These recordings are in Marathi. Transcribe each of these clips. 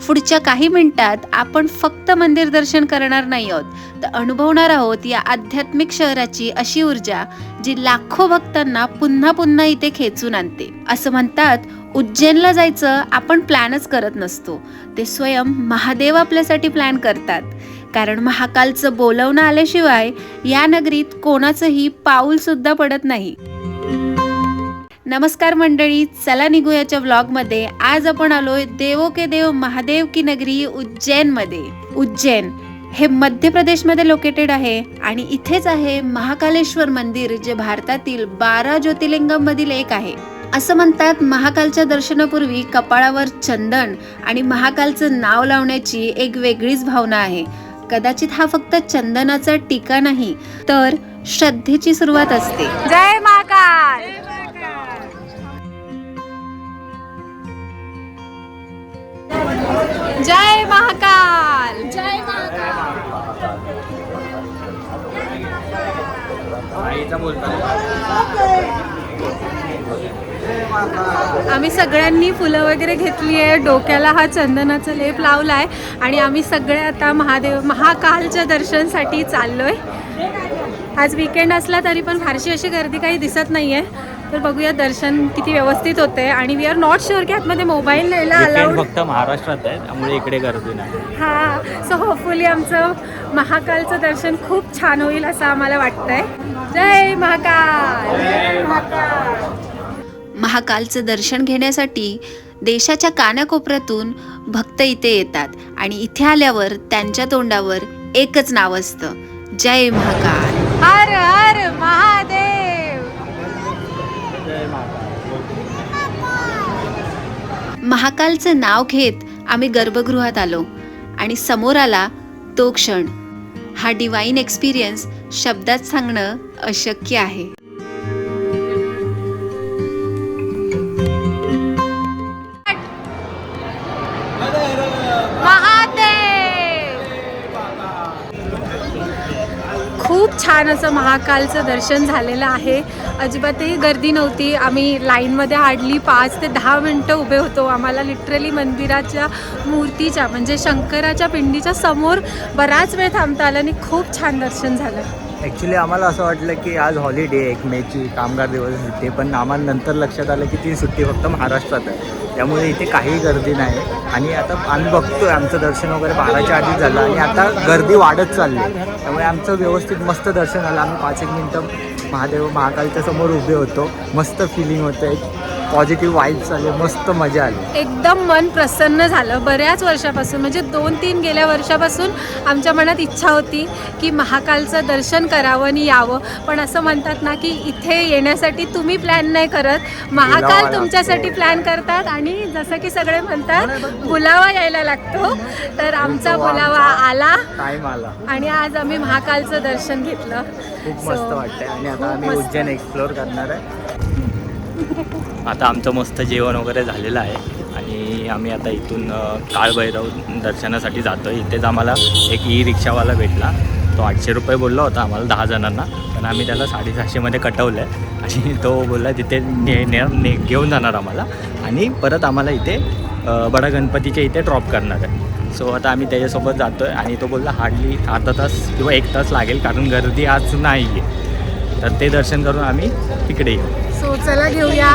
पुढच्या काही मिनिटात आपण फक्त मंदिर दर्शन करणार नाही आहोत, तर अनुभवणार आहोत या आध्यात्मिक शहराची अशी ऊर्जा जी लाखो भक्तांना पुन्हा पुन्हा इथे खेचून आणते. असं म्हणतात, उज्जैनला जायचं आपण प्लॅनच करत नसतो, ते स्वयं महादेव आपल्यासाठी प्लॅन करतात. कारण महाकालचं बोलवणं आल्याशिवाय या नगरीत कोणाचंही पाऊल सुद्धा पडत नाही. नमस्कार मंडळी, चला निघूयाच्या व्लॉगमध्ये. आज आपण आलोय देवो के देव महादेव की नगरी उज्जैनमध्ये. उज्जैन हे मध्य प्रदेशमध्ये लोकेटेड आहे आणि इथेच आहे महाकालेश्वर मंदिर, जे भारतातील 12 ज्योतिर्लिंगांमधील एक आहे. असं म्हणतात, महाकालच्या दर्शनापूर्वी कपाळावर चंदन आणि महाकालचं नाव लावण्याची एक वेगळीच भावना आहे. कदाचित हा फक्त चंदनाचा टीका नाही, तर श्रद्धेची सुरुवात असते. जय महाकाल. जय महाकाल. जय आम्ही सगळ्यांनी फुलं वगैरे घेतली आहे, डोक्याला हा चंदनाचा लेप लावलाय आणि आम्ही सगळे आता महाकालच्या दर्शनासाठी चाललोय. आज वीकेंड असला तरी पण फारशी अशी गर्दी काही दिसत नाहीये, तर बघूया दर्शन किती व्यवस्थित होते. आणि वी आर नॉट शुअर की आतमध्ये मोबाईल न्यायला अलाउड. फक्त महाराष्ट्रात आहे, त्यामुळे इकडे गर्दी नाही. हा, सो होपफुली आमचं महाकालचं दर्शन खूप छान होईल असं आम्हाला वाटतंय. जय महाकाल. महाकालचं दर्शन घेण्यासाठी देशाच्या कानाकोपऱ्यातून भक्त इथे येतात आणि इथे आल्यावर त्यांच्या तोंडावर एकच नाव असतं, जय महाकाल. हर हर महादेव. महाकालचं नाव घेत आम्ही गर्भगृहात आलो आणि समोर आला तो क्षण. हा डिवाइन एक्सपिरियन्स शब्दात सांगणं अशक्य आहे. खूप छान असं महाकालचं दर्शन झालेलं आहे. अजिबातही गर्दी नव्हती. आम्ही लाईनमध्ये हार्डली 5 ते 10 मिनटं उभे होतो. आम्हाला लिटरली मंदिराच्या मूर्तीच्या म्हणजे शंकराच्या पिंडीच्या समोर बराच वेळ थांबता आलं आणि खूप छान दर्शन झालं. ॲक्च्युली आम्हाला असं वाटलं की आज हॉलिडे 1 मेची कामगार दिवस सुट्टी, पण आम्हाला नंतर लक्षात आलं की ती सुट्टी फक्त महाराष्ट्रात आहे, त्यामुळे इथे काही गर्दी नाही. आणि आता आम्ही बघतोय आमचं दर्शन वगैरे 12च्या आधीच झालं आणि आता गर्दी वाढत चालली, त्यामुळे आमचं व्यवस्थित मस्त दर्शन झालं. आम्ही 5-1 मिनटं महाकालच्या समोर उभे होतो. मस्त फिलिंग होतं, एक पॉझिटिव्ह वाईब्स आले, मस्त मजा आली. एकदम मन प्रसन्न झालं. बऱ्याच वर्षापासून म्हणजे 2-3 गेल्या वर्षापासून आमच्या मनात इच्छा होती की महाकालचं दर्शन करावं आणि यावं, पण असं म्हणतात ना की इथे येण्यासाठी तुम्ही प्लॅन नाही करत, महाकाल तुमच्यासाठी प्लॅन करतात. आणि जसं की सगळे म्हणतात बुलावा यायला लागतो, तर आमचा बुलावा आला आणि आज आम्ही महाकालचं दर्शन घेतलं. खूप मस्त वाटतंय आणि आता आम्ही उज्जैन एक्सप्लोअर करणार आहे. आता आमचं मस्त जेवण वगैरे झालेलं आहे आणि आम्ही आता इथून काळभैरव दर्शनासाठी जातो. इथेच आम्हाला एक रिक्षावाला भेटला. तो 800 रुपये बोलला होता आम्हाला 10 जणांना, पण आम्ही त्याला 750मध्ये कटवलं आहे आणि तो बोलला तिथे घेऊन जाणार आम्हाला आणि परत आम्हाला इथे बडा गणपतीच्या इथे ड्रॉप करणार आहे. सो आता आम्ही त्याच्यासोबत जातो आहे आणि तो बोलला हार्डली अर्धा तास किंवा 1 तास लागेल, कारण गर्दी आज नाही आहे. तर ते दर्शन करून आम्ही तिकडे येऊ. सो चला घेऊया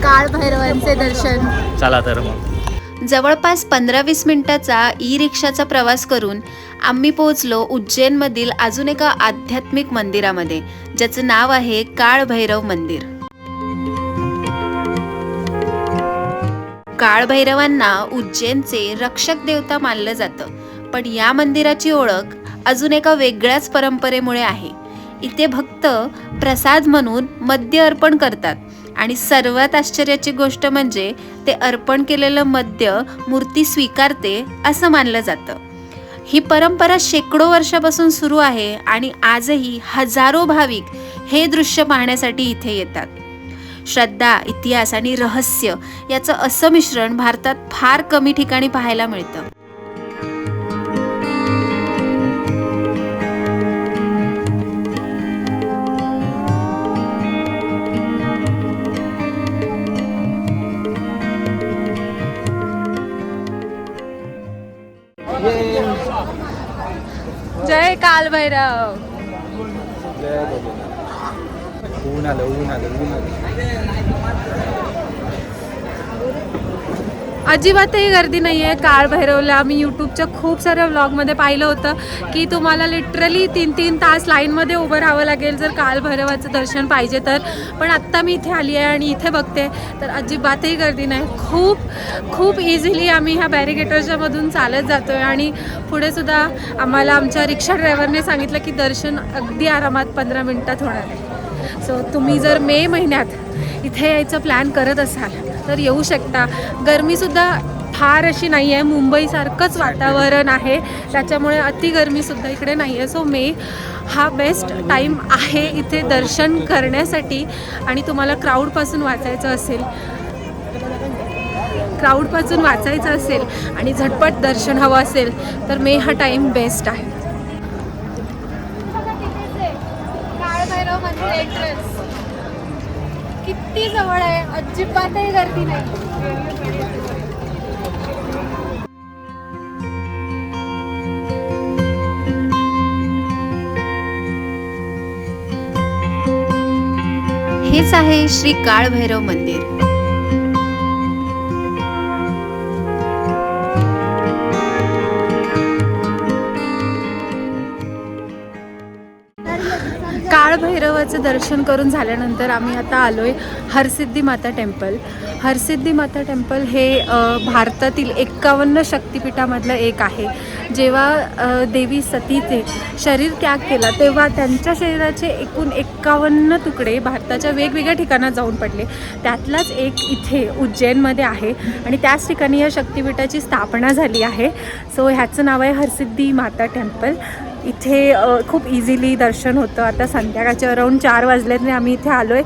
काळभैरवांचे दर्शन. चला तर मग. जवळपास 15-20 मिनिटाचा रिक्षाचा प्रवास करून आम्ही पोहोचलो उज्जैनमधील अजून एका आध्यात्मिक मंदिरामध्ये, ज्याचं नाव आहे काळभैरव मंदिर. काळभैरवांना उज्जैनचे रक्षक देवता मानलं जातं, पण या मंदिराची ओळख अजून एका वेगळ्याच परंपरेमुळे आहे. इथे भक्त प्रसाद म्हणून मद्य अर्पण करतात आणि सर्वात आश्चर्याची गोष्ट म्हणजे ते अर्पण केलेलं मद्य मूर्ती स्वीकारते असं मानलं जातं. ही परंपरा शेकडो वर्षापासून सुरू आहे आणि आजही हजारो भाविक हे दृश्य पाहण्यासाठी इथे येतात. श्रद्धा, इतिहास आणि रहस्य याचं असं मिश्रण भारतात फार कमी ठिकाणी पाहायला मिळतं. जय काल भैरव. ऊन आलं. अजिबातही गर्दी नाही आहे काळ भैरवला. मी यूट्यूबच्या खूप साऱ्या व्लॉगमध्ये पाहिलं होतं की तुम्हाला लिटरली 3-3 तास लाईनमध्ये उभं राहावं लागेल जर काल भैरवाचं दर्शन पाहिजे तर. पण आत्ता मी इथे आली आहे आणि इथे बघते तर अजिबातही गर्दी नाही. खूप इझिली आम्ही ह्या बॅरिकेडच्या मधून चालत जातो आहे आणि पुढे सुद्धा आम्हाला आमच्या रिक्षा ड्रायव्हरने सांगितलं की दर्शन अगदी आरामात 15 मिनटात होणार आहे. सो तुम्ही जर मे महिन्यात इथे यायचं प्लॅन करत असाल तर येऊ शकता. गरमीसुद्धा फार अशी नाही आहे, मुंबईसारखंच वातावरण आहे त्याच्यामुळे अति गरमीसुद्धा इकडे नाही आहे. सो मे हा बेस्ट टाईम आहे इथे दर्शन करण्यासाठी. आणि तुम्हाला क्राऊडपासून वाचायचं असेल आणि झटपट दर्शन हवं असेल तर मे हा टाईम बेस्ट आहे. किती जवळ आहे, अजिबातही गर्दी नाही. हेच आहे श्री काळ भैरव मंदिर. काळ भैरवाचं दर्शन करून झाल्यानंतर आम्ही आता आलोय हरसिद्धी माता टेम्पल. हरसिद्धी माता टेम्पल हे भारतातील 51 शक्तिपीठामधलं एक आहे. जेव्हा देवी सतीचे शरीर त्याग केला तेव्हा त्यांच्या शरीराचे एकूण 51 तुकडे भारताच्या वेगवेगळ्या ठिकाणात जाऊन पडले. त्यातलाच एक इथे उज्जैनमध्ये आहे आणि त्याच ठिकाणी या शक्तिपीठाची स्थापना झाली आहे. सो ह्याचं नाव आहे हरसिद्धी माता टेम्पल. इथे खूप इझिली दर्शन होतं. आता संध्याकाळचे अराऊंड 4 वाजल्याने आम्ही इथे आलो आहे.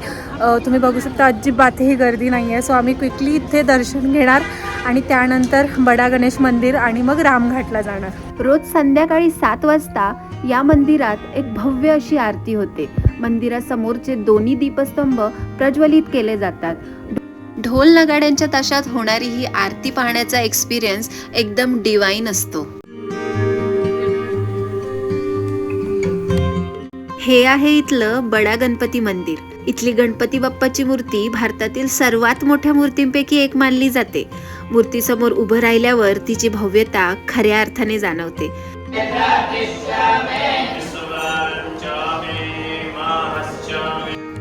तुम्ही बघू शकता अजिबातही गर्दी नाही आहे. सो आम्ही क्विकली इथे दर्शन घेणार आणि त्यानंतर बडा गणेश मंदिर आणि मग रामघाटला जाणार. रोज संध्याकाळी 7 वाजता या मंदिरात एक भव्य अशी आरती होते. मंदिरासमोरचे दोन्ही दीपस्तंभ प्रज्वलित केले जातात. ढोल नगाड्यांच्या ताशात होणारी ही आरती पाहण्याचा एक्सपिरियन्स एकदम डिवाइन असतो. हे आहे इथलं बडा गणपती मंदिर. इथली गणपती बाप्पाची मूर्ती भारतातील सर्वात मोठ्या मूर्तींपैकी एक मानली जाते. मूर्तीसमोर उभं राहिल्यावर तिची भव्यता खऱ्या अर्थाने जाणवते.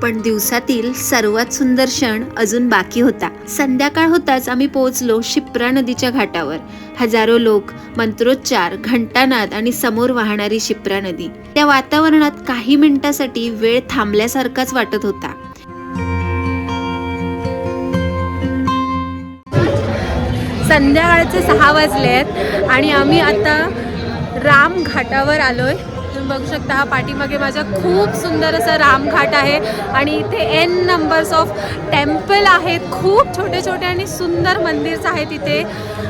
पण दिवसातील सर्वात सुंदर क्षण अजून बाकी होता. संध्याकाळ होताच आम्ही पोहोचलो शिप्रा नदीच्या घाटावर. हजारो लोक, मंत्रोच्चार, घंटानाद आणि समोर वाहणारी शिप्रा नदी. त्या वातावरणात काही मिनिटासाठी वेळ थांबल्यासारखाच वाटत होता. संध्याकाळचे 6 वाजले आहेत आणि आम्ही आता रामघाटावर आलोय. तुम्ही बघू शकता हा पाठीमागे माझ्या खूप सुंदर असा रामघाट आहे आणि इथे n नंबर्स ऑफ टेम्पल आहेत. खूप छोटे छोटे आणि सुंदर मंदिर्स आहेत इथे.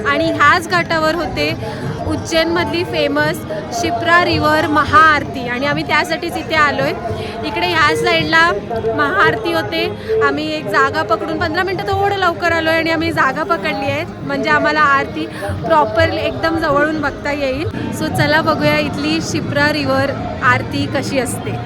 आणि ह्याच घाटावर होते उज्जैनमधली फेमस शिप्रा रिव्हर महाआरती आणि आम्ही त्यासाठीच इथे आलोय. इकडे ह्या साईडला महाआरती होते. आम्ही एक जागा पकडून 15 मिनटं थोडं लवकर आलोय आणि आम्ही जागा पकडली आहे म्हणजे आम्हाला आरती प्रॉपर एकदम जवळून बघता येईल. सो चला बघूया इथली शिप्रा रिव्हर आरती कशी असते.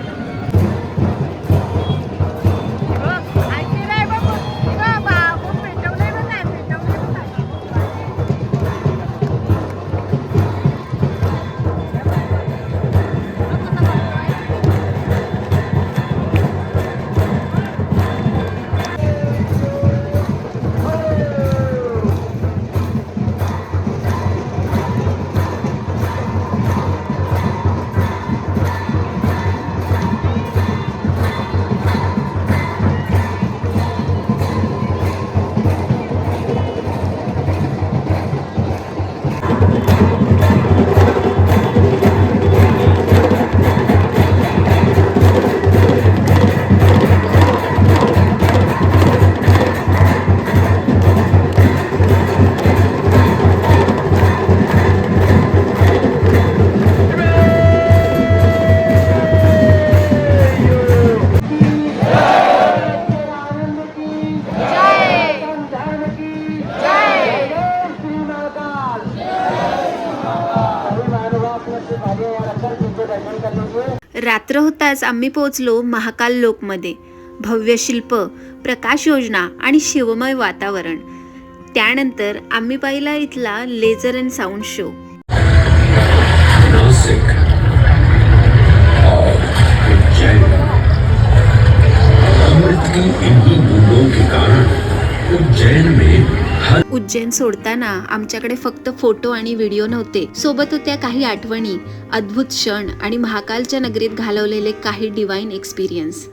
रात्र होताच आम्ही पोहोचलो महाकाल लोकमध्ये. भव्य शिल्प, प्रकाश योजना आणि शिवमय वातावरण. त्यानंतर आम्ही पाहिला इथला laser and sound show. Nashik और उज्जैन, अमृत की इन्हीं बूंदों के कारण उज्जैन में उज्जैन सोडताना आमच्याकडे फक्त फोटो आणि व्हिडिओ नव्हते, सोबत होत्या काही आठवणी, अद्भुत क्षण आणि महाकालच्या नगरीत घालवलेले काही डिवाइन एक्सपिरियन्स.